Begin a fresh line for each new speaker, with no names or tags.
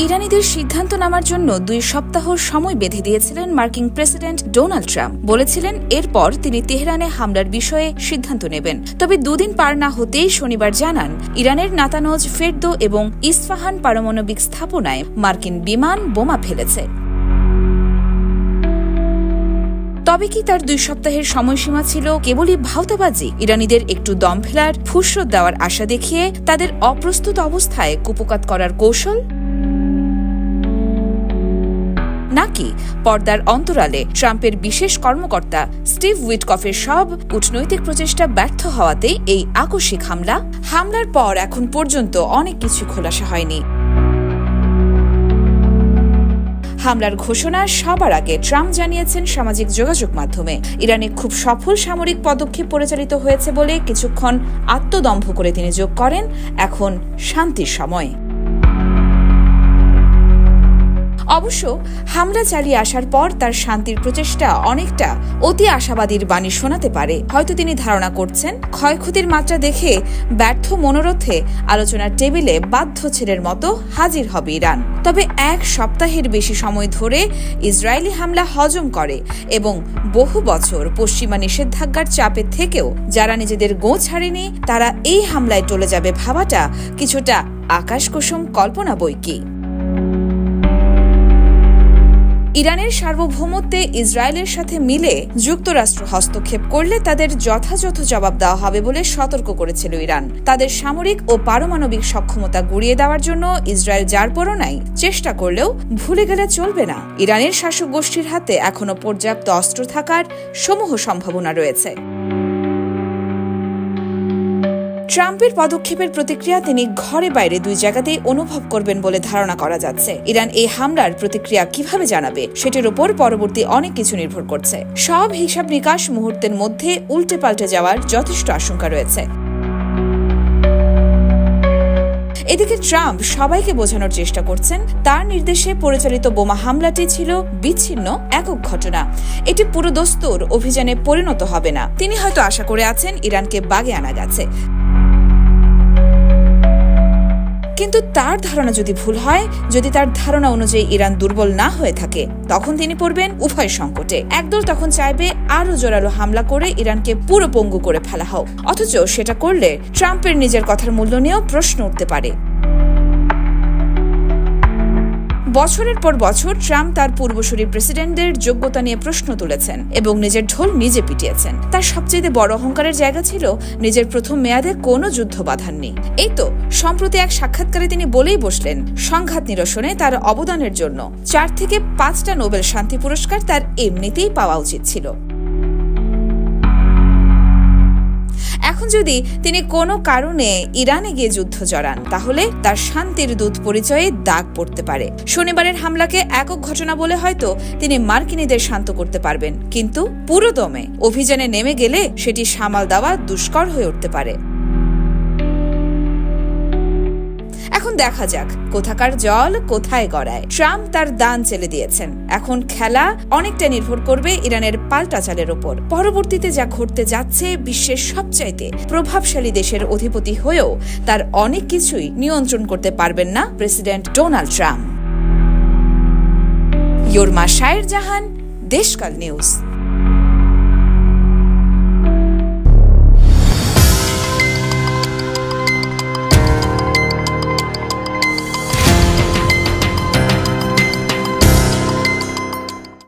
ইরানিদের সিদ্ধান্ত নেওয়ার জন্য 2 সপ্তাহ সময় বেঁধে দিয়েছিলেন মার্কিন প্রেসিডেন্ট ডোনাল্ড ট্রাম্প। বলেছিলেন এরপর তিনি তেহরানে হামলার বিষয়ে সিদ্ধান্ত নেবেন। তবে 2 দিন পার না হতেই শনিবার জানান ইরানের নাতানজ, ফেরদো এবং ইস্পাহান পারমাণবিক স্থাপনায় মার্কিন বিমান বোমা ফেলেছে। তবে কি তার 2 সপ্তাহের সময়সীমা ছিল কেবলই ভাওতাবাজি? ইরানিদের একটু দম ফেলার, ফুসরত দেওয়ার আশা দেখিয়ে তাদের অপ্রস্তুত অবস্থায় কুপকাত করার কৌশল, নাকি পর্দার অন্তরালে ট্রাম্পের বিশেষ কর্মকর্তা স্টিভ উইটকফের সব কূটনৈতিক প্রচেষ্টা ব্যর্থ হওয়াতেই এই আকস্মিক হামলার পর এখন পর্যন্ত অনেক কিছু খোলাসা হয়নি। হামলার ঘোষণা সবার আগে ট্রাম্প জানিয়েছেন সামাজিক যোগাযোগ মাধ্যমে। ইরানে খুব সফল সামরিক পদক্ষেপ পরিচালিত হয়েছে বলে কিছুক্ষণ আত্মদম্ভ করে তিনি যোগ করেন, এখন শান্তির সময়। অবশ্য হামলা চালিয়ে আসার পর তার শান্তির প্রচেষ্টা অনেকটা অতি আশাবাদীর বাণী শোনাতে পারে। হয়তো তিনি ধারণা করছেন ক্ষয়ক্ষতির মাত্রা দেখে ব্যর্থ মনোরথে আলোচনার টেবিলে বাধ্য ছেলের মতো হাজির হবে ইরান। তবে 1 সপ্তাহের বেশি সময় ধরে ইসরায়েলি হামলা হজম করে এবং বহু বছর পশ্চিমা নিষেধাজ্ঞার চাপের থেকেও যারা নিজেদের গোঁ ছাড়েনি তারা এই হামলায় টলে যাবে ভাবাটা কিছুটা আকাশকুসুম কল্পনা বৈকি। ইরানের সার্বভৌমত্বে ইসরায়েলের সাথে মিলে যুক্তরাষ্ট্র হস্তক্ষেপ করলে তাদের যথাযথ জবাব দেওয়া হবে বলে সতর্ক করেছিল ইরান। তাদের সামরিক ও পারমাণবিক সক্ষমতা গুড়িয়ে দেওয়ার জন্য ইসরায়েল যারপরনাই চেষ্টা করলেও ভুলে গেলে চলবে না, ইরানের শাসক গোষ্ঠীর হাতে এখনো পর্যাপ্ত অস্ত্র থাকার সমূহ সম্ভাবনা রয়েছে। ট্রাম্পের পদক্ষেপের প্রতিক্রিয়া তিনি ঘরে বাইরে 2 জায়গাতেই অনুভব করবেন বলে ধারণা করা যাচ্ছে। ইরান এই হামলার প্রতিক্রিয়া কিভাবে জানাবে সেটির উপর পরবর্তী অনেক কিছু নির্ভর করছে। সব হিসাব নিকাশ মুহূর্তের মধ্যে উল্টে পাল্টে যাওয়ার যথেষ্ট আশঙ্কা রয়েছে। এদিকে ট্রাম্প সবাইকে বোঝানোর চেষ্টা করছেন তার নির্দেশে পরিচালিত বোমা হামলাটি ছিল বিচ্ছিন্ন একক ঘটনা, এটি পুরো দস্তুর অভিযানে পরিণত হবে না। তিনি হয়তো আশা করে আছেন ইরানকে বাগে আনা গেছে, কিন্তু তার ধারণা যদি ভুল হয়, যদি তার ধারণা অনুযায়ী ইরান দুর্বল না হয়ে থাকে, তখন তিনি পড়বেন উভয় সংকটে। একদল তখন চাইবে আরো জোরালো হামলা করে ইরানকে পুরো পঙ্গু করে ফেলা হোক, অথচ সেটা করলে ট্রাম্পের নিজের কথার মূল্য নিয়েও প্রশ্ন উঠতে পারে। বছরের পর বছর ট্রাম্প তার পূর্বসূরি প্রেসিডেন্টদের যোগ্যতা নিয়ে প্রশ্ন তুলেছেন এবং নিজের ঢোল নিজে পিটিয়েছেন। তার সবচেয়ে বড় অহংকারের জায়গা ছিল নিজের প্রথম মেয়াদে কোনো যুদ্ধ বাধাননি। এই তো সম্প্রতি এক সাক্ষাৎকারে তিনি বলেই বসলেন সংঘাত নিরসনে তার অবদানের জন্য 4 থেকে 5টা নোবেল শান্তি পুরস্কার তার এমনিতেই পাওয়া উচিত ছিল। এখন যদি তিনি কোনো কারণে ইরানে গিয়ে যুদ্ধ জড়ান, তাহলে তার শান্তির দূত পরিচয়ে দাগ পড়তে পারে। শনিবারের হামলাকে একক ঘটনা বলে হয়তো তিনি মার্কিনীদের শান্ত করতে পারবেন, কিন্তু পুরোদমে অভিযানে নেমে গেলে সেটি সামাল দেওয়া দুষ্কর হয়ে উঠতে পারে। এখন দেখা যাক কোথাকার জল কোথায় গড়ায়। ট্রাম্প তার দান চেলে দিয়েছেন, এখন খেলা অনেকটা নির্ভর করবে ইরানের পাল্টা চালের ওপর। পরবর্তীতে যা ঘটতে যাচ্ছে, বিশ্বের সবচাইতে প্রভাবশালী দেশের অধিপতি হয়েও তার অনেক কিছুই নিয়ন্ত্রণ করতে পারবেন না প্রেসিডেন্ট ডোনাল্ড ট্রাম্প। ইয়োরমা শায়ের জাহান, দেশকাল নিউজ।